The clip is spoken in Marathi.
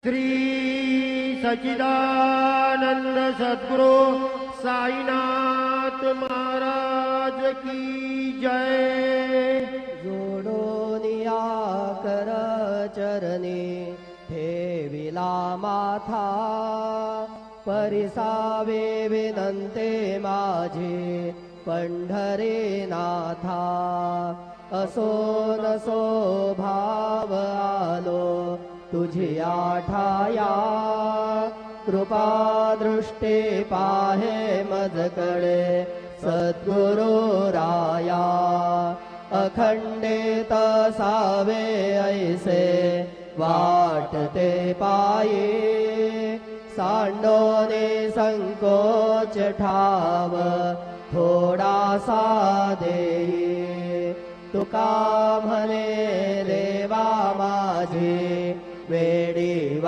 श्री सच्चिदानंद सद्गुरु साईनाथ महाराज की जय। जोडोनिया कर चरणी ठेविला माथा, परिसावे विनंते माझे पंढरीनाथा। असो नसो भाव आलो तुझी आठाया, कृपा दृष्टी पाहे मजकडे सद्गुरु राया। अखंडित सावे ऐसे वाटते पायी, सांडोने संकोच ठाव थोडासा देई। तुका म्हणे देवा माझी वेडी